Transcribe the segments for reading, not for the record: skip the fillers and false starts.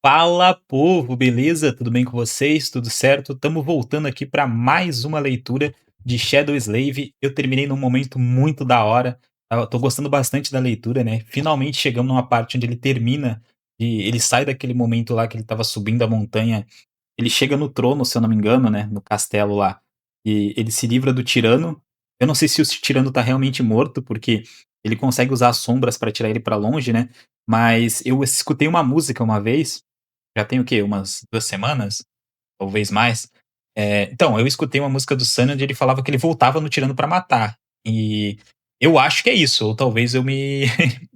Fala povo, beleza? Tudo bem com vocês? Tudo certo? Estamos voltando aqui para mais uma leitura de Shadow Slave. Eu terminei num momento muito da hora. Eu tô gostando bastante da leitura, né? Finalmente chegamos numa parte onde ele termina e ele sai daquele momento lá que ele estava subindo a montanha. Ele chega no trono, se eu não me engano, né? No castelo lá. E ele se livra do tirano. Eu não sei se o tirano tá realmente morto, porque ele consegue usar as sombras para tirar ele para longe, né? Mas eu escutei uma música uma vez já tem o quê? Umas 2 semanas? Talvez mais. Então, eu escutei uma música do Sunny onde ele falava que ele voltava no Tirano pra matar. E eu acho que é isso, ou talvez eu me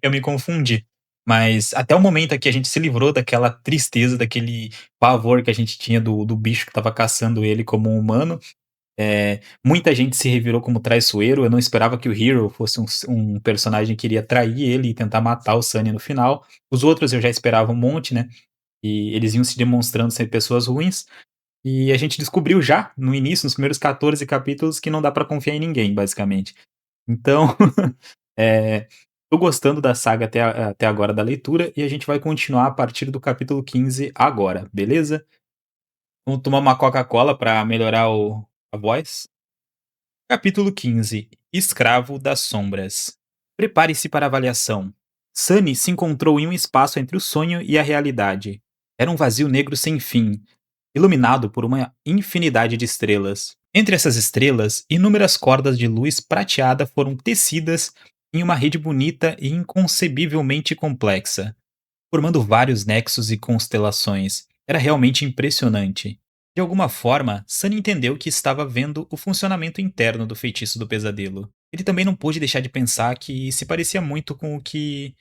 eu me confundi. Mas até o momento aqui a gente se livrou daquela tristeza, daquele pavor que a gente tinha do bicho que estava caçando ele como um humano. Muita gente se revirou como traiçoeiro, eu não esperava que o Hero fosse um personagem que iria trair ele e tentar matar o Sunny no final. Os outros eu já esperava um monte, né. E eles iam se demonstrando ser pessoas ruins, e a gente descobriu já, no início, nos primeiros 14 capítulos, que não dá pra confiar em ninguém, basicamente. Então, eh, tô gostando da saga até agora da leitura, e a gente vai continuar a partir do capítulo 15 agora, beleza? Vamos tomar uma Coca-Cola pra melhorar a voz. Capítulo 15: Escravo das Sombras. Prepare-se para a avaliação. Sunny se encontrou em um espaço entre o sonho e a realidade. Era um vazio negro sem fim, iluminado por uma infinidade de estrelas. Entre essas estrelas, inúmeras cordas de luz prateada foram tecidas em uma rede bonita e inconcebivelmente complexa, formando vários nexos e constelações. Era realmente impressionante. De alguma forma, Sunny entendeu que estava vendo o funcionamento interno do feitiço do pesadelo. Ele também não pôde deixar de pensar que se parecia muito com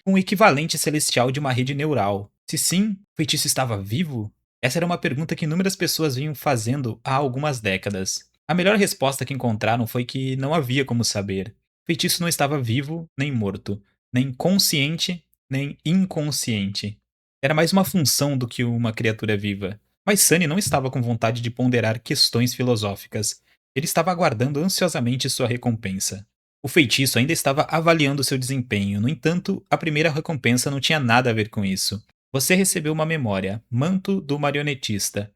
o equivalente celestial de uma rede neural. Se sim, o feitiço estava vivo? Essa era uma pergunta que inúmeras pessoas vinham fazendo há algumas décadas. A melhor resposta que encontraram foi que não havia como saber. O feitiço não estava vivo nem morto, nem consciente nem inconsciente. Era mais uma função do que uma criatura viva. Mas Sunny não estava com vontade de ponderar questões filosóficas. Ele estava aguardando ansiosamente sua recompensa. O feitiço ainda estava avaliando seu desempenho, no entanto, a primeira recompensa não tinha nada a ver com isso. Você recebeu uma memória, Manto do Marionetista.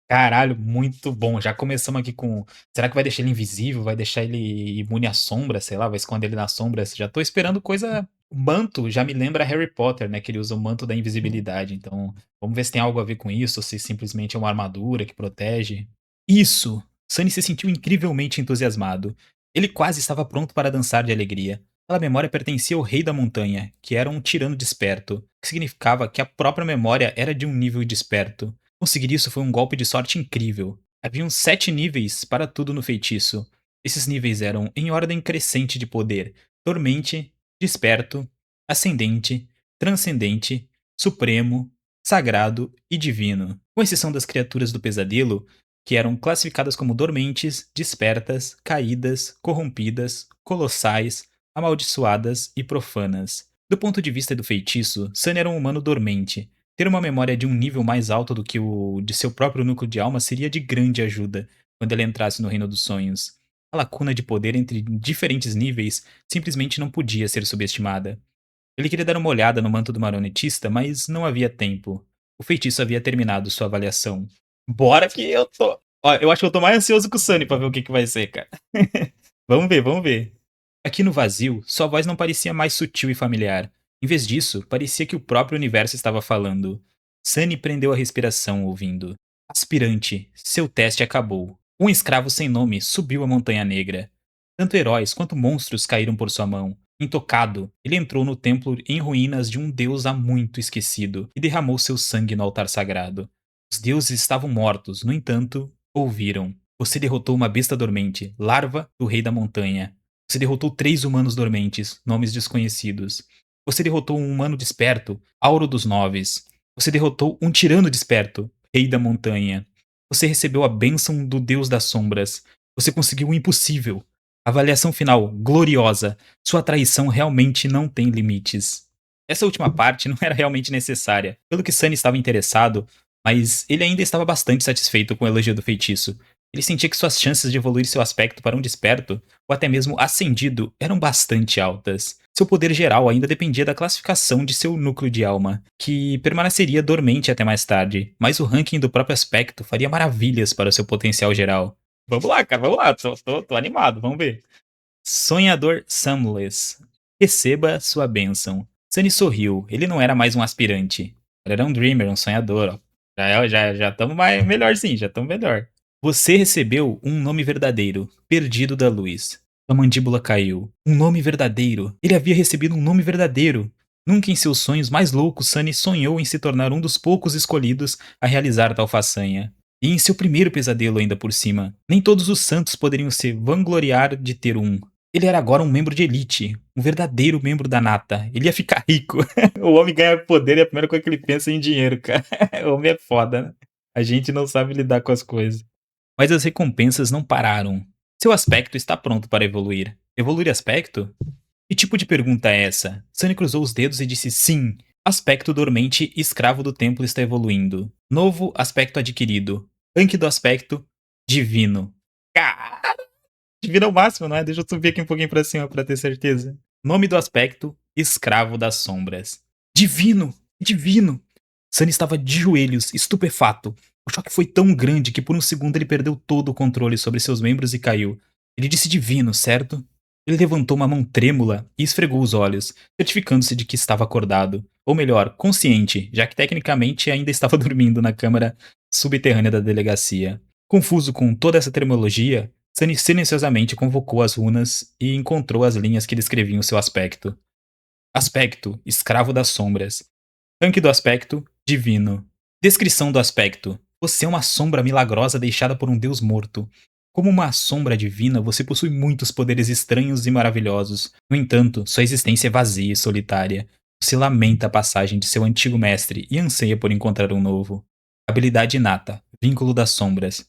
Caralho, muito bom. Já começamos aqui com. Será que vai deixar ele invisível? Vai deixar ele imune à sombra? Sei lá, vai esconder ele nas sombras? Já tô esperando coisa. O manto já me lembra Harry Potter, né? Que ele usa o manto da invisibilidade. Então, vamos ver se tem algo a ver com isso, ou se simplesmente é uma armadura que protege. Isso! Sunny se sentiu incrivelmente entusiasmado. Ele quase estava pronto para dançar de alegria. Aquela memória pertencia ao Rei da Montanha, que era um tirano desperto, o que significava que a própria memória era de um nível desperto. Conseguir isso foi um golpe de sorte incrível. Haviam 7 níveis para tudo no feitiço. Esses níveis eram em ordem crescente de poder: Dormente, Desperto, Ascendente, Transcendente, Supremo, Sagrado e Divino. Com exceção das criaturas do pesadelo, que eram classificadas como dormentes, despertas, caídas, corrompidas, colossais, amaldiçoadas e profanas. Do ponto de vista do feitiço, Sun era um humano dormente. Ter uma memória de um nível mais alto do que o de seu próprio núcleo de alma seria de grande ajuda quando ele entrasse no reino dos sonhos. A lacuna de poder entre diferentes níveis simplesmente não podia ser subestimada. Ele queria dar uma olhada no manto do marionetista, mas não havia tempo. O feitiço havia terminado sua avaliação. Bora que eu tô. Ó, eu acho que eu tô mais ansioso que o Sunny pra ver o que, que vai ser, cara. Vamos ver, vamos ver. Aqui no vazio, sua voz não parecia mais sutil e familiar. Em vez disso, parecia que o próprio universo estava falando. Sunny prendeu a respiração, ouvindo. Aspirante, seu teste acabou. Um escravo sem nome subiu a Montanha Negra. Tanto heróis quanto monstros caíram por sua mão. Intocado, ele entrou no templo em ruínas de um deus há muito esquecido e derramou seu sangue no altar sagrado. Os deuses estavam mortos, no entanto, ouviram. Você derrotou uma besta dormente, larva do rei da montanha. Você derrotou 3 humanos dormentes, nomes desconhecidos. Você derrotou um humano desperto, Auro dos Noves. Você derrotou um tirano desperto, Rei da Montanha. Você recebeu a bênção do Deus das Sombras. Você conseguiu o impossível. Avaliação final, gloriosa. Sua traição realmente não tem limites. Essa última parte não era realmente necessária, pelo que Sunny estava interessado, mas ele ainda estava bastante satisfeito com o elogio do feitiço. Ele sentia que suas chances de evoluir seu aspecto para um desperto, ou até mesmo ascendido, eram bastante altas. Seu poder geral ainda dependia da classificação de seu núcleo de alma, que permaneceria dormente até mais tarde, mas o ranking do próprio aspecto faria maravilhas para o seu potencial geral. Vamos lá, cara, vamos lá, tô animado, vamos ver. Sonhador Sunless. Receba sua bênção. Sunny sorriu. Ele não era mais um aspirante. Ele era um dreamer, um sonhador. Ó. Já estamos melhor sim, já estamos melhor. Você recebeu um nome verdadeiro, perdido da luz. Sua mandíbula caiu. Um nome verdadeiro. Ele havia recebido um nome verdadeiro. Nunca em seus sonhos mais loucos, Sunny sonhou em se tornar um dos poucos escolhidos a realizar tal façanha. E em seu primeiro pesadelo ainda por cima. Nem todos os santos poderiam se vangloriar de ter um. Ele era agora um membro de elite, um verdadeiro membro da nata. Ele ia ficar rico. O homem ganha poder e a primeira coisa que ele pensa é em dinheiro, cara. O homem é foda, né? A gente não sabe lidar com as coisas. Mas as recompensas não pararam. Seu aspecto está pronto para evoluir. Evoluir aspecto? Que tipo de pergunta é essa? Sunny cruzou os dedos e disse sim. Aspecto dormente, escravo do templo está evoluindo. Novo aspecto adquirido. Rank do aspecto, divino. Cara, divino é o máximo, não é? Deixa eu subir aqui um pouquinho pra cima pra ter certeza. Nome do aspecto, escravo das sombras. Divino! Divino! Sunny estava de joelhos, estupefato. O choque foi tão grande que por um segundo ele perdeu todo o controle sobre seus membros e caiu. Ele disse divino, certo? Ele levantou uma mão trêmula e esfregou os olhos, certificando-se de que estava acordado. Ou melhor, consciente, já que tecnicamente ainda estava dormindo na câmara subterrânea da delegacia. Confuso com toda essa terminologia, Sunny silenciosamente convocou as runas e encontrou as linhas que descreviam seu aspecto. Aspecto, escravo das sombras. Rank do aspecto, divino. Descrição do aspecto. Você é uma sombra milagrosa deixada por um deus morto. Como uma sombra divina, você possui muitos poderes estranhos e maravilhosos. No entanto, sua existência é vazia e solitária. Você lamenta a passagem de seu antigo mestre e anseia por encontrar um novo. Habilidade inata. Vínculo das sombras.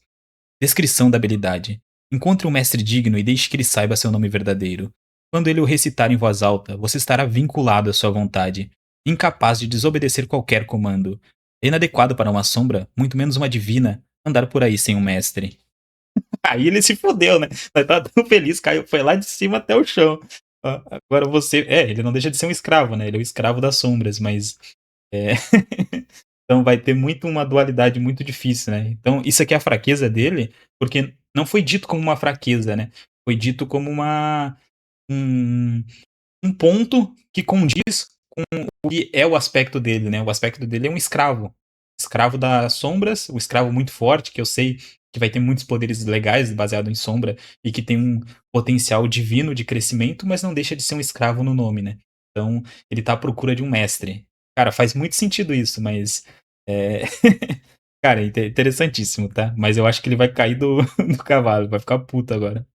Descrição da habilidade. Encontre um mestre digno e deixe que ele saiba seu nome verdadeiro. Quando ele o recitar em voz alta, você estará vinculado à sua vontade, incapaz de desobedecer qualquer comando. É inadequado para uma sombra, muito menos uma divina, andar por aí sem um mestre. Aí ele se fodeu, né? Ele tá tão feliz, caiu, foi lá de cima até o chão. Agora você. Ele não deixa de ser um escravo, né? Ele é o escravo das sombras, mas. É... Então vai ter muito uma dualidade muito difícil, né? Então isso aqui é a fraqueza dele, porque não foi dito como uma fraqueza, né? Foi dito como um, um ponto que condiz com o que é o aspecto dele, né? O aspecto dele é um escravo. Escravo das sombras, o escravo muito forte, que eu sei que vai ter muitos poderes legais baseado em sombra e que tem um potencial divino de crescimento, mas não deixa de ser um escravo no nome, né? Então ele tá à procura de um mestre. Cara, faz muito sentido isso, mas é... Cara, interessantíssimo, tá? Mas eu acho que ele vai cair do cavalo, vai ficar puto agora.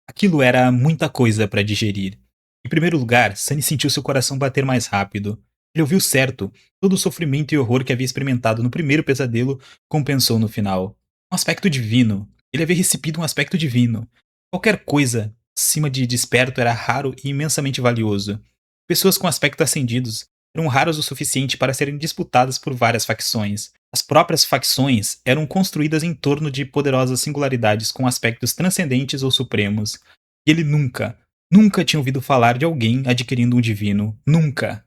Aquilo era muita coisa para digerir. Em primeiro lugar, Sunny sentiu seu coração bater mais rápido. Ele ouviu certo. Todo o sofrimento e horror que havia experimentado no primeiro pesadelo compensou no final. Um aspecto divino. Ele havia recebido um aspecto divino. Qualquer coisa acima de desperto era raro e imensamente valioso. Pessoas com aspecto ascendidos eram raras o suficiente para serem disputadas por várias facções. As próprias facções eram construídas em torno de poderosas singularidades com aspectos transcendentes ou supremos. E ele nunca tinha ouvido falar de alguém adquirindo um divino. Nunca.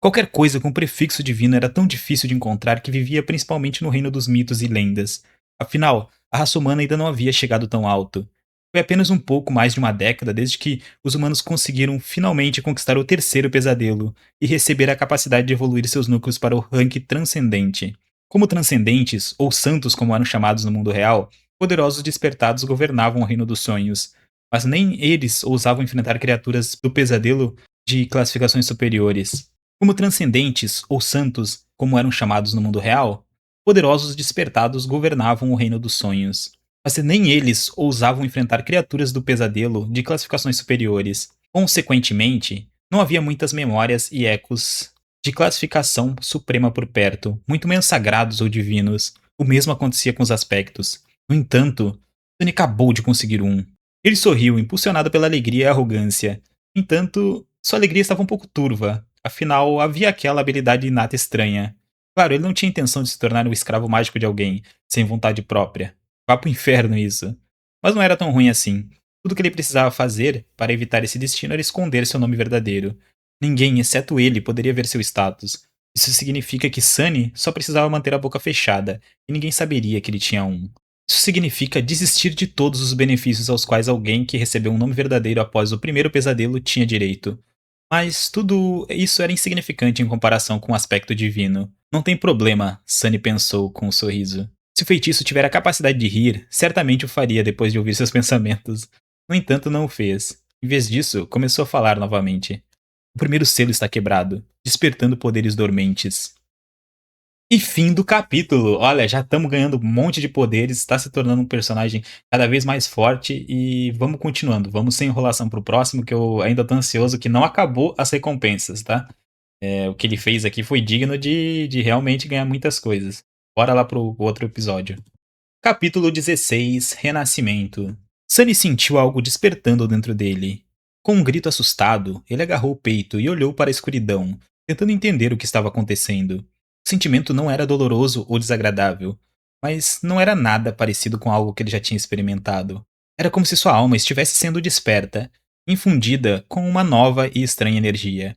Qualquer coisa com prefixo divino era tão difícil de encontrar que vivia principalmente no reino dos mitos e lendas. Afinal, a raça humana ainda não havia chegado tão alto. Foi apenas um pouco mais de uma década desde que os humanos conseguiram finalmente conquistar o terceiro pesadelo e receber a capacidade de evoluir seus núcleos para o rank transcendente. Como transcendentes, ou santos como eram chamados no mundo real, poderosos despertados governavam o reino dos sonhos. Mas nem eles ousavam enfrentar criaturas do pesadelo de classificações superiores. Como transcendentes, ou santos, como eram chamados no mundo real, poderosos despertados governavam o reino dos sonhos. Mas nem eles ousavam enfrentar criaturas do pesadelo de classificações superiores. Consequentemente, não havia muitas memórias e ecos de classificação suprema por perto, muito menos sagrados ou divinos. O mesmo acontecia com os aspectos. No entanto, Tony acabou de conseguir um. Ele sorriu, impulsionado pela alegria e arrogância. No entanto, sua alegria estava um pouco turva. Afinal, havia aquela habilidade inata estranha. Claro, ele não tinha intenção de se tornar um escravo mágico de alguém, sem vontade própria. Vá pro inferno isso. Mas não era tão ruim assim. Tudo que ele precisava fazer para evitar esse destino era esconder seu nome verdadeiro. Ninguém, exceto ele, poderia ver seu status. Isso significa que Sunny só precisava manter a boca fechada, e ninguém saberia que ele tinha um. Isso significa desistir de todos os benefícios aos quais alguém que recebeu um nome verdadeiro após o primeiro pesadelo tinha direito. Mas tudo isso era insignificante em comparação com o aspecto divino. Não tem problema, Sunny pensou com um sorriso. Se o feitiço tiver a capacidade de rir, certamente o faria depois de ouvir seus pensamentos. No entanto, não o fez. Em vez disso, começou a falar novamente. O primeiro selo está quebrado, despertando poderes dormentes. E fim do capítulo. Olha, já estamos ganhando um monte de poderes, está se tornando um personagem cada vez mais forte e vamos continuando. Vamos sem enrolação pro próximo, que eu ainda tô ansioso, que não acabou as recompensas, tá? O que ele fez aqui foi digno de realmente ganhar muitas coisas. Bora lá pro outro episódio. Capítulo 16, Renascimento. Sunny sentiu algo despertando dentro dele. Com um grito assustado, ele agarrou o peito e olhou para a escuridão, tentando entender o que estava acontecendo. O sentimento não era doloroso ou desagradável, mas não era nada parecido com algo que ele já tinha experimentado. Era como se sua alma estivesse sendo desperta, infundida com uma nova e estranha energia.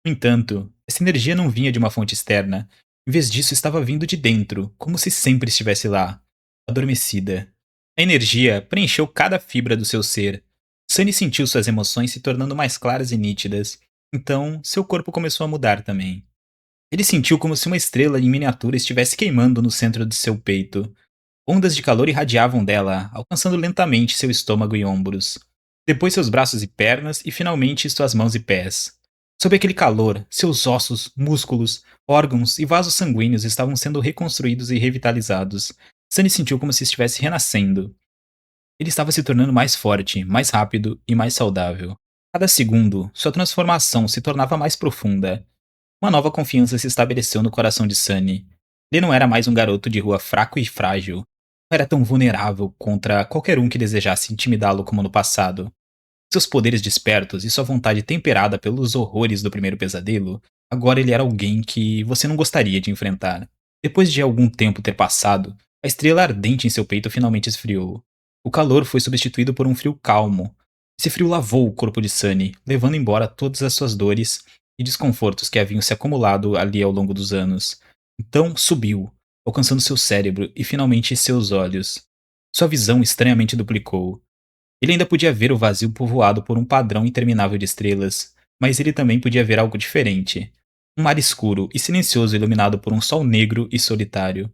No entanto, essa energia não vinha de uma fonte externa. Em vez disso, estava vindo de dentro, como se sempre estivesse lá, adormecida. A energia preencheu cada fibra do seu ser. Sunny sentiu suas emoções se tornando mais claras e nítidas. Então, seu corpo começou a mudar também. Ele sentiu como se uma estrela em miniatura estivesse queimando no centro de seu peito. Ondas de calor irradiavam dela, alcançando lentamente seu estômago e ombros. Depois seus braços e pernas e finalmente suas mãos e pés. Sob aquele calor, seus ossos, músculos, órgãos e vasos sanguíneos estavam sendo reconstruídos e revitalizados. Sunny sentiu como se estivesse renascendo. Ele estava se tornando mais forte, mais rápido e mais saudável. Cada segundo, sua transformação se tornava mais profunda. Uma nova confiança se estabeleceu no coração de Sunny. Ele não era mais um garoto de rua fraco e frágil. Não era tão vulnerável contra qualquer um que desejasse intimidá-lo como no passado. Seus poderes despertos e sua vontade temperada pelos horrores do primeiro pesadelo, agora ele era alguém que você não gostaria de enfrentar. Depois de algum tempo ter passado, a estrela ardente em seu peito finalmente esfriou. O calor foi substituído por um frio calmo. Esse frio lavou o corpo de Sunny, levando embora todas as suas dores e desconfortos que haviam se acumulado ali ao longo dos anos. Então subiu, alcançando seu cérebro e finalmente seus olhos. Sua visão estranhamente duplicou. Ele ainda podia ver o vazio povoado por um padrão interminável de estrelas, mas ele também podia ver algo diferente. Um mar escuro e silencioso iluminado por um sol negro e solitário.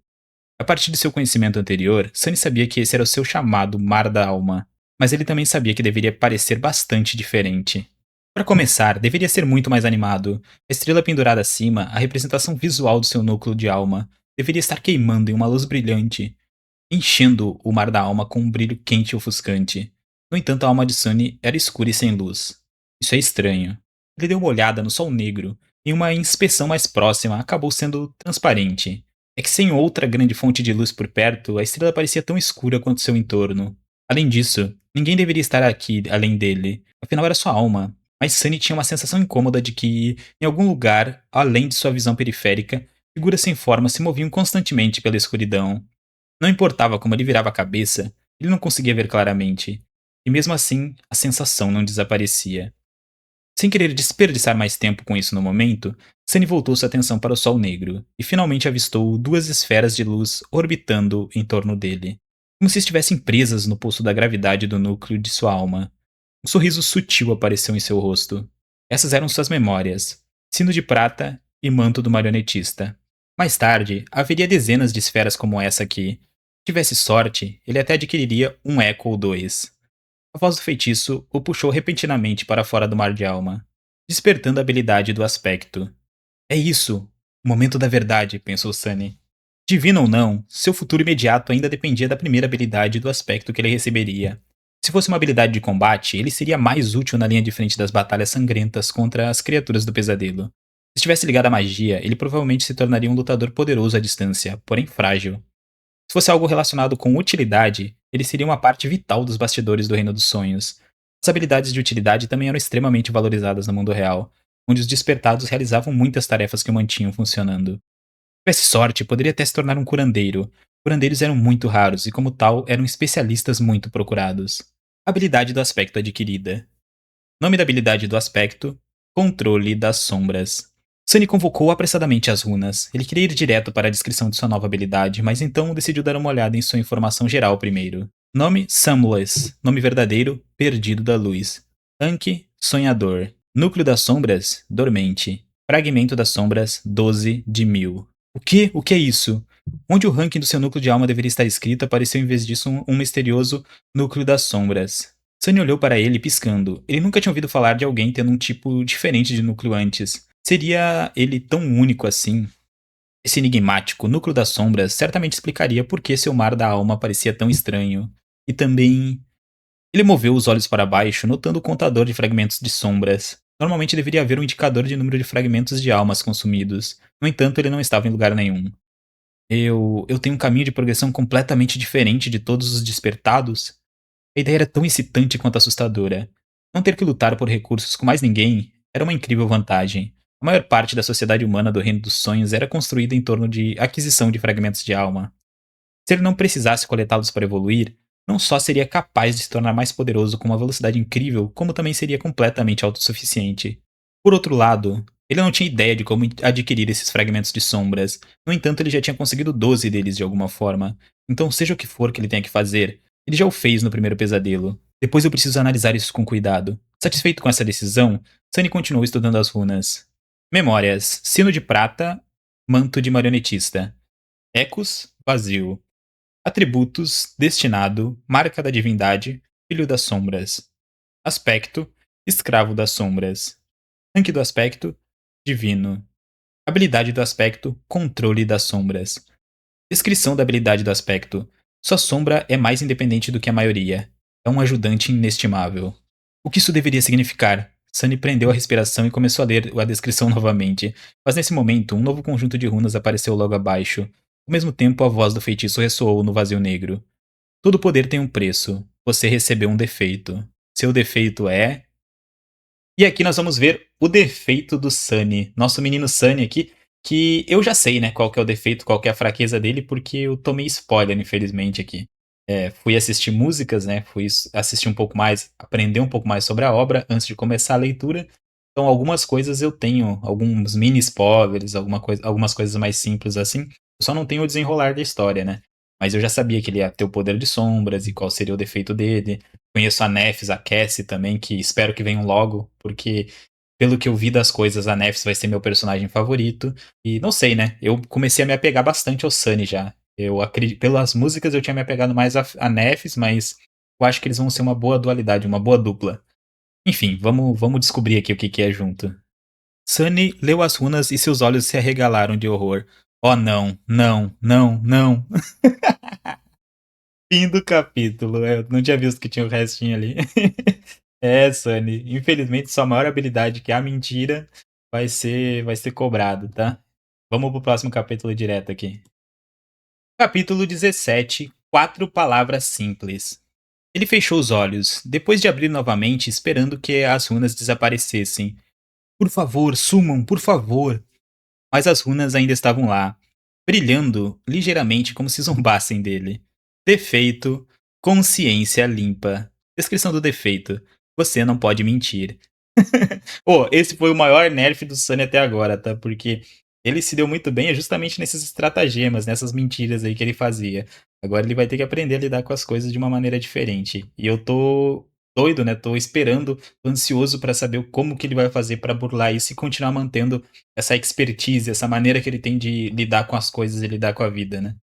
A partir de seu conhecimento anterior, Sunny sabia que esse era o seu chamado Mar da Alma, mas ele também sabia que deveria parecer bastante diferente. Para começar, deveria ser muito mais animado. A estrela pendurada acima, a representação visual do seu núcleo de alma, deveria estar queimando em uma luz brilhante, enchendo o mar da alma com um brilho quente e ofuscante. No entanto, a alma de Sunny era escura e sem luz. Isso é estranho. Ele deu uma olhada no sol negro, e uma inspeção mais próxima acabou sendo transparente. É que sem outra grande fonte de luz por perto, a estrela parecia tão escura quanto seu entorno. Além disso, ninguém deveria estar aqui além dele, afinal era sua alma. Mas Sunny tinha uma sensação incômoda de que, em algum lugar, além de sua visão periférica, figuras sem forma se moviam constantemente pela escuridão. Não importava como ele virava a cabeça, ele não conseguia ver claramente. E mesmo assim, a sensação não desaparecia. Sem querer desperdiçar mais tempo com isso no momento, Sunny voltou sua atenção para o Sol Negro e finalmente avistou duas esferas de luz orbitando em torno dele, como se estivessem presas no pulso da gravidade do núcleo de sua alma. Um sorriso sutil apareceu em seu rosto. Essas eram suas memórias: sino de prata e manto do marionetista. Mais tarde, haveria dezenas de esferas como essa aqui. Se tivesse sorte, ele até adquiriria um eco ou dois. A voz do feitiço o puxou repentinamente para fora do mar de alma, despertando a habilidade do aspecto. É isso! O momento da verdade, pensou Sunny. Divino ou não, seu futuro imediato ainda dependia da primeira habilidade do aspecto que ele receberia. Se fosse uma habilidade de combate, ele seria mais útil na linha de frente das batalhas sangrentas contra as criaturas do pesadelo. Se estivesse ligado à magia, ele provavelmente se tornaria um lutador poderoso à distância, porém frágil. Se fosse algo relacionado com utilidade, ele seria uma parte vital dos bastidores do Reino dos Sonhos. As habilidades de utilidade também eram extremamente valorizadas no mundo real, onde os despertados realizavam muitas tarefas que o mantinham funcionando. Se tivesse sorte, poderia até se tornar um curandeiro. Curandeiros eram muito raros e, como tal, eram especialistas muito procurados. Habilidade do aspecto adquirida. Nome da habilidade do aspecto: Controle das sombras. Sunny convocou apressadamente as runas. Ele queria ir direto para a descrição de sua nova habilidade, mas então decidiu dar uma olhada em sua informação geral primeiro. Nome: Sunless. Nome verdadeiro: Perdido da Luz. Rank: Sonhador. Núcleo das sombras: Dormente. Fragmento das sombras: 12 de 1000. O que? O que é isso? Onde o ranking do seu núcleo de alma deveria estar escrito, apareceu em vez disso um misterioso Núcleo das Sombras. Sunny olhou para ele piscando. Ele nunca tinha ouvido falar de alguém tendo um tipo diferente de núcleo antes. Seria ele tão único assim? Esse enigmático núcleo das sombras certamente explicaria por que seu mar da alma parecia tão estranho. E também. Ele moveu os olhos para baixo, notando o contador de fragmentos de sombras. Normalmente deveria haver um indicador de número de fragmentos de almas consumidos. No entanto, ele não estava em lugar nenhum. Eu tenho um caminho de progressão completamente diferente de todos os despertados? A ideia era tão excitante quanto assustadora. Não ter que lutar por recursos com mais ninguém era uma incrível vantagem. A maior parte da sociedade humana do Reino dos Sonhos era construída em torno de aquisição de fragmentos de alma. Se ele não precisasse coletá-los para evoluir, não só seria capaz de se tornar mais poderoso com uma velocidade incrível, como também seria completamente autossuficiente. Por outro lado, ele não tinha ideia de como adquirir esses fragmentos de sombras. No entanto, ele já tinha conseguido 12 deles de alguma forma. Então, seja o que for que ele tenha que fazer, ele já o fez no primeiro pesadelo. Depois eu preciso analisar isso com cuidado. Satisfeito com essa decisão, Sunny continuou estudando as runas. Memórias: Sino de Prata, Manto de Marionetista. Ecos: Vazio. Atributos: Destinado, Marca da Divindade, Filho das Sombras. Aspecto: Escravo das Sombras. Rank do aspecto: Divino. Habilidade do aspecto: Controle das Sombras. Descrição da habilidade do aspecto: Sua sombra é mais independente do que a maioria. É um ajudante inestimável. O que isso deveria significar? Sunny prendeu a respiração e começou a ler a descrição novamente. Mas nesse momento, um novo conjunto de runas apareceu logo abaixo. Ao mesmo tempo, a voz do feitiço ressoou no vazio negro. Todo poder tem um preço. Você recebeu um defeito. Seu defeito é. E aqui nós vamos ver o defeito do Sunny. Nosso menino Sunny aqui, que eu já sei, né, qual que é o defeito, qual que é a fraqueza dele, porque eu tomei spoiler, infelizmente, aqui. Fui assistir músicas, né, fui assistir um pouco mais, aprender um pouco mais sobre a obra antes de começar a leitura. Então algumas coisas eu tenho, alguns mini spoilers, algumas coisas mais simples assim. Eu só não tenho o desenrolar da história, né. Mas eu já sabia que ele ia ter o poder de sombras e qual seria o defeito dele. Conheço a Nefs, a Cassie também, que espero que venham logo, porque pelo que eu vi das coisas, a Nefs vai ser meu personagem favorito. E não sei, né? Eu comecei a me apegar bastante ao Sunny já. Eu acredito, pelas músicas eu tinha me apegado mais a Nefs, mas eu acho que eles vão ser uma boa dualidade, uma boa dupla. Enfim, vamos descobrir aqui o que é junto. Sunny leu as runas e seus olhos se arregalaram de horror. Oh não, não, não, não. Fim do capítulo. Eu não tinha visto que tinha o restinho ali. Sunny. Infelizmente, sua maior habilidade, que é a mentira, vai ser cobrado, tá? Vamos pro próximo capítulo direto aqui. Capítulo 17. 4 palavras simples. Ele fechou os olhos, depois de abrir novamente, esperando que as runas desaparecessem. Por favor, sumam, por favor. Mas as runas ainda estavam lá, brilhando ligeiramente como se zombassem dele. Defeito: consciência limpa. Descrição do defeito: você não pode mentir. Esse foi o maior nerf do Sunny até agora, tá? Porque ele se deu muito bem justamente nesses estratagemas, nessas mentiras aí que ele fazia. Agora ele vai ter que aprender a lidar com as coisas de uma maneira diferente. E eu tô doido, né? Tô esperando, tô ansioso pra saber como que ele vai fazer pra burlar isso e continuar mantendo essa expertise, essa maneira que ele tem de lidar com as coisas e lidar com a vida, né?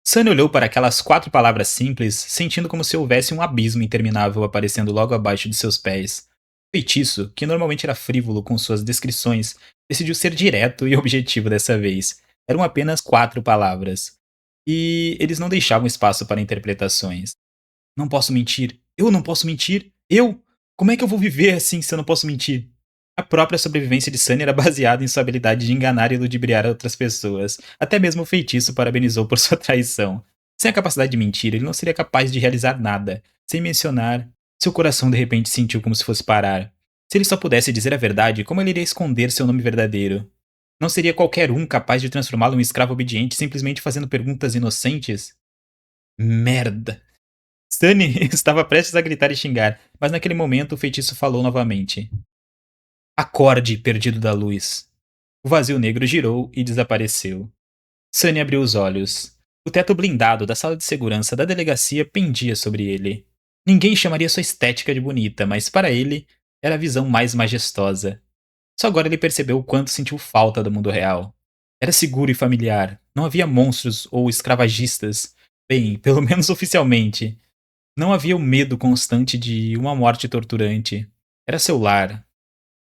Sunny olhou para aquelas 4 palavras simples, sentindo como se houvesse um abismo interminável aparecendo logo abaixo de seus pés. O feitiço, que normalmente era frívolo com suas descrições, decidiu ser direto e objetivo dessa vez. Eram apenas 4 palavras. E eles não deixavam espaço para interpretações. Não posso mentir. Eu não posso mentir? Eu? Como é que eu vou viver assim se eu não posso mentir? A própria sobrevivência de Sunny era baseada em sua habilidade de enganar e ludibriar outras pessoas. Até mesmo o feitiço parabenizou por sua traição. Sem a capacidade de mentir, ele não seria capaz de realizar nada. Sem mencionar, seu coração de repente sentiu como se fosse parar. Se ele só pudesse dizer a verdade, como ele iria esconder seu nome verdadeiro? Não seria qualquer um capaz de transformá-lo em um escravo obediente simplesmente fazendo perguntas inocentes? Merda! Sunny estava prestes a gritar e xingar, mas naquele momento o feitiço falou novamente. Acorde, perdido da luz. O vazio negro girou e desapareceu. Sunny abriu os olhos. O teto blindado da sala de segurança da delegacia pendia sobre ele. Ninguém chamaria sua estética de bonita, mas para ele era a visão mais majestosa. Só agora ele percebeu o quanto sentiu falta do mundo real. Era seguro e familiar. Não havia monstros ou escravagistas. Bem, pelo menos oficialmente. Não havia o medo constante de uma morte torturante. Era seu lar.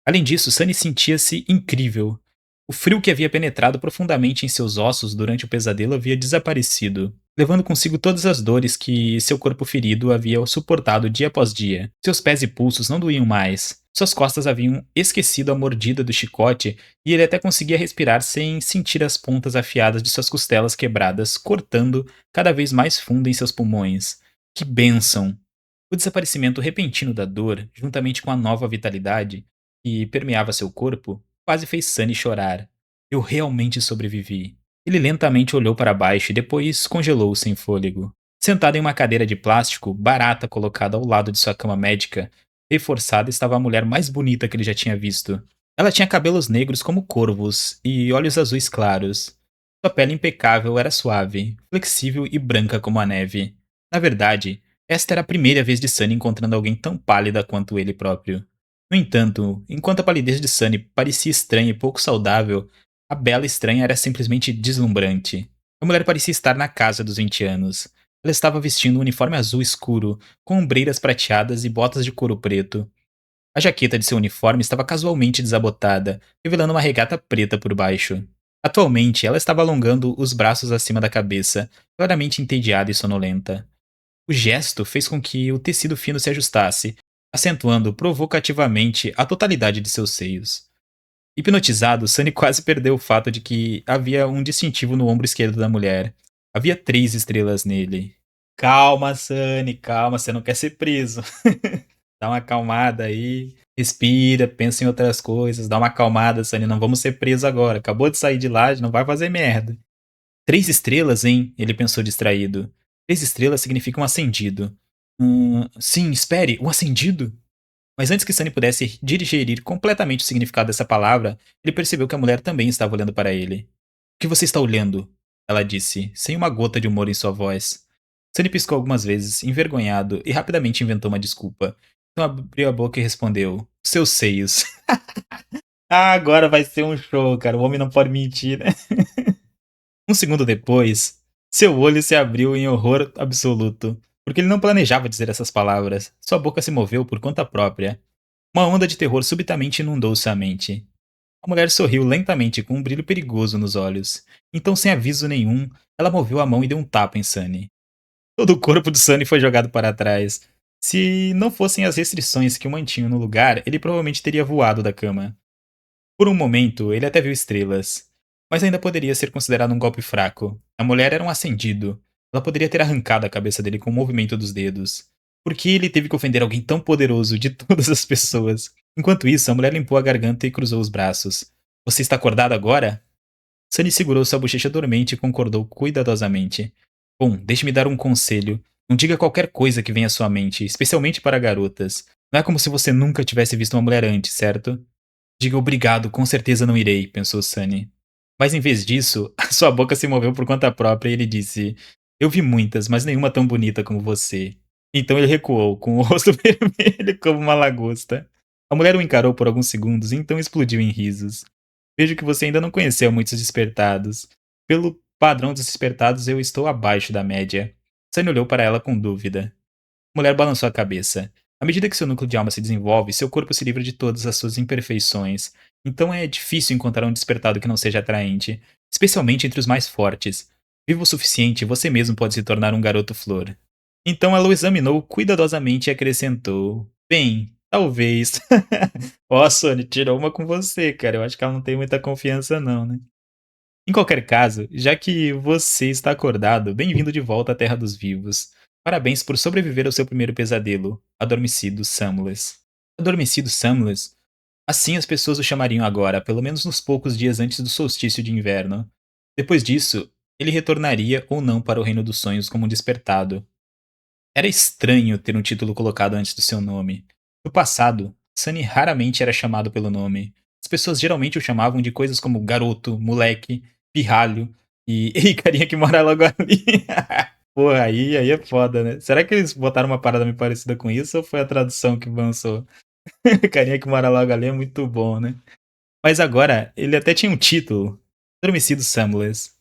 Além disso, Sunny sentia-se incrível. O frio que havia penetrado profundamente em seus ossos durante o pesadelo havia desaparecido, levando consigo todas as dores que seu corpo ferido havia suportado dia após dia. Seus pés e pulsos não doíam mais. Suas costas haviam esquecido a mordida do chicote e ele até conseguia respirar sem sentir as pontas afiadas de suas costelas quebradas cortando cada vez mais fundo em seus pulmões. Que bênção! O desaparecimento repentino da dor, juntamente com a nova vitalidade, que permeava seu corpo, quase fez Sunny chorar. Eu realmente sobrevivi. Ele lentamente olhou para baixo e depois congelou sem fôlego. Sentado em uma cadeira de plástico, barata colocada ao lado de sua cama médica, reforçada estava a mulher mais bonita que ele já tinha visto. Ela tinha cabelos negros como corvos e olhos azuis claros. Sua pele impecável era suave, flexível e branca como a neve. Na verdade, esta era a primeira vez de Sunny encontrando alguém tão pálida quanto ele próprio. No entanto, enquanto a palidez de Sunny parecia estranha e pouco saudável, a bela estranha era simplesmente deslumbrante. A mulher parecia estar na casa dos 20 anos. Ela estava vestindo um uniforme azul escuro, com ombreiras prateadas e botas de couro preto. A jaqueta de seu uniforme estava casualmente desabotada, revelando uma regata preta por baixo. Atualmente, ela estava alongando os braços acima da cabeça, claramente entediada e sonolenta. O gesto fez com que o tecido fino se ajustasse, acentuando provocativamente a totalidade de seus seios. Hipnotizado, Sunny quase perdeu o fato de que havia um distintivo no ombro esquerdo da mulher. Havia 3 estrelas nele. Calma, Sunny, calma, você não quer ser preso. Dá uma acalmada aí, respira, pensa em outras coisas, dá uma acalmada, Sunny, não vamos ser presos agora. Acabou de sair de lá, não vai fazer merda. 3 estrelas, hein? Ele pensou distraído. 3 estrelas significa um acendido. Sim, espere, um acendido? Mas antes que Sunny pudesse digerir completamente o significado dessa palavra, ele percebeu que a mulher também estava olhando para ele. O que você está olhando? Ela disse, sem uma gota de humor em sua voz. Sunny piscou algumas vezes, envergonhado, e rapidamente inventou uma desculpa. Então abriu a boca e respondeu: Seus seios. Ah, agora vai ser um show, cara. O homem não pode mentir, né? Um segundo depois, seu olho se abriu em horror absoluto, porque ele não planejava dizer essas palavras. Sua boca se moveu por conta própria. Uma onda de terror subitamente inundou sua mente. A mulher sorriu lentamente com um brilho perigoso nos olhos. Então, sem aviso nenhum, ela moveu a mão e deu um tapa em Sunny. Todo o corpo de Sunny foi jogado para trás. Se não fossem as restrições que o mantinham no lugar, ele provavelmente teria voado da cama. Por um momento, ele até viu estrelas. Mas ainda poderia ser considerado um golpe fraco. A mulher era um acendido. Ela poderia ter arrancado a cabeça dele com o movimento dos dedos. Por que ele teve que ofender alguém tão poderoso de todas as pessoas? Enquanto isso, a mulher limpou a garganta e cruzou os braços. Você está acordado agora? Sunny segurou sua bochecha dormente e concordou cuidadosamente. Bom, deixe-me dar um conselho. Não diga qualquer coisa que venha à sua mente, especialmente para garotas. Não é como se você nunca tivesse visto uma mulher antes, certo? Diga obrigado, com certeza não irei, pensou Sunny. Mas em vez disso, a sua boca se moveu por conta própria e ele disse: Eu vi muitas, mas nenhuma tão bonita como você. Então ele recuou, com o rosto vermelho como uma lagosta. A mulher o encarou por alguns segundos e então explodiu em risos. Vejo que você ainda não conheceu muitos despertados. Pelo padrão dos despertados, eu estou abaixo da média. Sunny olhou para ela com dúvida. A mulher balançou a cabeça. À medida que seu núcleo de alma se desenvolve, seu corpo se livra de todas as suas imperfeições. Então é difícil encontrar um despertado que não seja atraente, especialmente entre os mais fortes. Vivo o suficiente, você mesmo pode se tornar um garoto flor. Então ela o examinou cuidadosamente e acrescentou: Bem, talvez. Ó, Sony, tirou uma com você, cara. Eu acho que ela não tem muita confiança, não, né? Em qualquer caso, já que você está acordado, bem-vindo de volta à Terra dos Vivos. Parabéns por sobreviver ao seu primeiro pesadelo, Adormecido Samless. Adormecido Samless? Assim as pessoas o chamariam agora, pelo menos nos poucos dias antes do solstício de inverno. Depois disso, ele retornaria ou não para o Reino dos Sonhos como um despertado. Era estranho ter um título colocado antes do seu nome. No passado, Sunny raramente era chamado pelo nome. As pessoas geralmente o chamavam de coisas como garoto, moleque, pirralho e, e carinha que mora logo ali. Porra, aí é foda, né? Será que eles botaram uma parada meio parecida com isso ou foi a tradução que avançou? Carinha que mora logo ali é muito bom, né? Mas agora, ele até tinha um título: Adormecido Samless.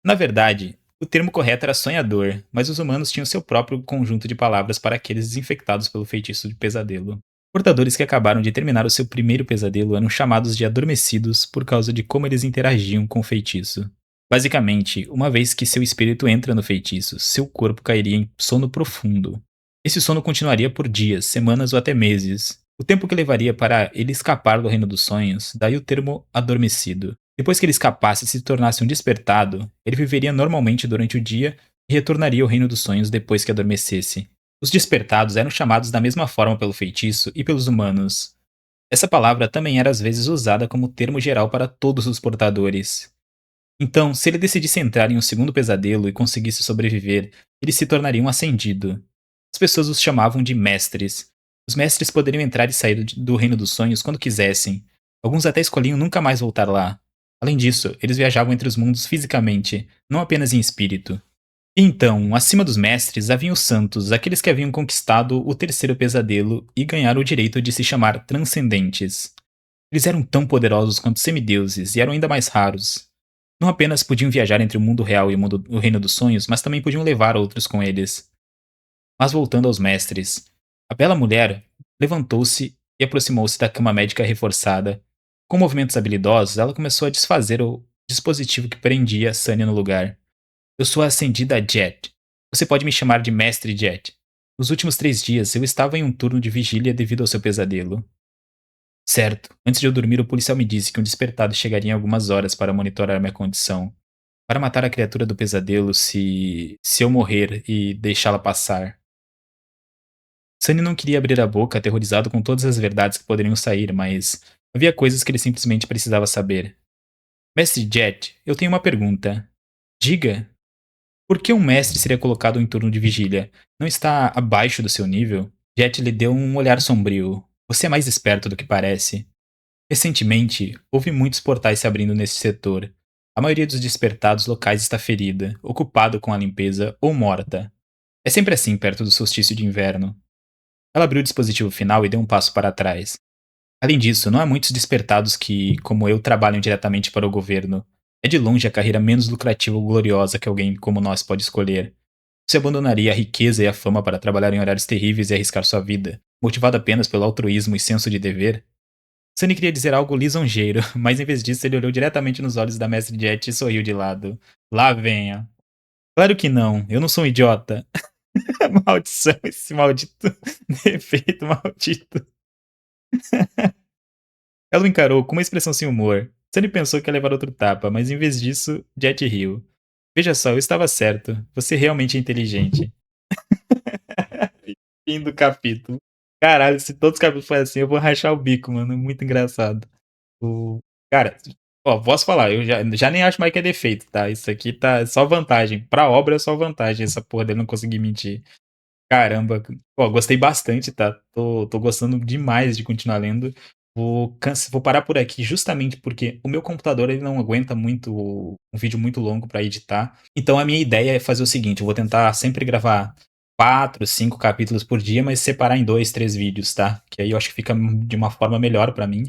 Na verdade, o termo correto era sonhador, mas os humanos tinham seu próprio conjunto de palavras para aqueles desinfectados pelo feitiço de pesadelo. Portadores que acabaram de terminar o seu primeiro pesadelo eram chamados de adormecidos por causa de como eles interagiam com o feitiço. Basicamente, uma vez que seu espírito entra no feitiço, seu corpo cairia em sono profundo. Esse sono continuaria por dias, semanas ou até meses. O tempo que levaria para ele escapar do reino dos sonhos, daí o termo adormecido. Depois que ele escapasse e se tornasse um despertado, ele viveria normalmente durante o dia e retornaria ao reino dos sonhos depois que adormecesse. Os despertados eram chamados da mesma forma pelo feitiço e pelos humanos. Essa palavra também era às vezes usada como termo geral para todos os portadores. Então, se ele decidisse entrar em um segundo pesadelo e conseguisse sobreviver, ele se tornaria um ascendido. As pessoas os chamavam de mestres. Os mestres poderiam entrar e sair do reino dos sonhos quando quisessem. Alguns até escolhiam nunca mais voltar lá. Além disso, eles viajavam entre os mundos fisicamente, não apenas em espírito. E então, acima dos mestres, haviam os santos, aqueles que haviam conquistado o terceiro pesadelo e ganharam o direito de se chamar transcendentes. Eles eram tão poderosos quanto semideuses e eram ainda mais raros. Não apenas podiam viajar entre o mundo real e o reino dos sonhos, mas também podiam levar outros com eles. Mas voltando aos mestres, a bela mulher levantou-se e aproximou-se da cama médica reforçada. Com movimentos habilidosos, ela começou a desfazer o dispositivo que prendia Sanya no lugar. Eu sou a ascendida Jet. Você pode me chamar de Mestre Jet. Nos últimos 3 dias, eu estava em um turno de vigília devido ao seu pesadelo. Certo. Antes de eu dormir, o policial me disse que um despertado chegaria em algumas horas para monitorar minha condição. Para matar a criatura do pesadelo se eu morrer e deixá-la passar. Sunny não queria abrir a boca, aterrorizado com todas as verdades que poderiam sair, mas havia coisas que ele simplesmente precisava saber. Mestre Jet, eu tenho uma pergunta. Diga. Por que um mestre seria colocado em turno de vigília? Não está abaixo do seu nível? Jet lhe deu um olhar sombrio. Você é mais esperto do que parece. Recentemente, houve muitos portais se abrindo nesse setor. A maioria dos despertados locais está ferida, ocupado com a limpeza ou morta. É sempre assim perto do solstício de inverno. Ela abriu o dispositivo final e deu um passo para trás. Além disso, não há muitos despertados que, como eu, trabalham diretamente para o governo. É de longe a carreira menos lucrativa ou gloriosa que alguém como nós pode escolher. Você abandonaria a riqueza e a fama para trabalhar em horários terríveis e arriscar sua vida, motivado apenas pelo altruísmo e senso de dever? Sunny queria dizer algo lisonjeiro, mas em vez disso ele olhou diretamente nos olhos da Mestre Jet e sorriu de lado. Lá venha. Claro que não, eu não sou um idiota. Maldição, esse maldito defeito maldito. Ela o encarou com uma expressão sem humor. Sunny pensou que ia levar outro tapa, mas em vez disso, Jet riu. Veja só, eu estava certo. Você realmente é inteligente. Fim do capítulo. Caralho, se todos os capítulos forem assim, eu vou rachar o bico, mano. É muito engraçado. O... Cara, ó, posso falar, eu já nem acho mais que é defeito, tá? Isso aqui tá só vantagem. Pra obra é só vantagem, essa porra dele não conseguir mentir. Caramba, ó, gostei bastante, tá? Tô gostando demais de continuar lendo. Vou parar por aqui justamente porque o meu computador ele não aguenta muito um vídeo muito longo pra editar. Então a minha ideia é fazer o seguinte, eu vou tentar sempre gravar 4, 5 capítulos por dia, mas separar em 2, 3 vídeos, tá? Que aí eu acho que fica de uma forma melhor pra mim.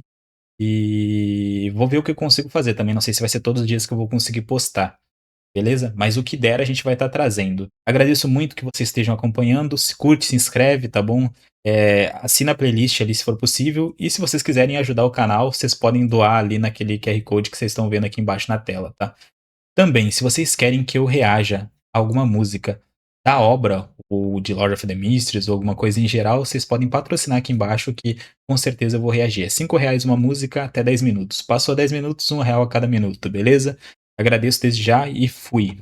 E vou ver o que eu consigo fazer também. Não sei se vai ser todos os dias que eu vou conseguir postar, beleza? Mas o que der a gente vai estar trazendo. Agradeço muito que vocês estejam acompanhando. Se curte, se inscreve, tá bom? Assina a playlist ali se for possível. E se vocês quiserem ajudar o canal, vocês podem doar ali naquele QR Code que vocês estão vendo aqui embaixo na tela, tá? Também, se vocês querem que eu reaja a alguma música da obra, ou de Lord of the Mysteries, ou alguma coisa em geral, vocês podem patrocinar aqui embaixo que com certeza eu vou reagir. É R$ 5 uma música até 10 minutos. Passou 10 minutos, R$ 1 a cada minuto, beleza? Agradeço desde já e fui.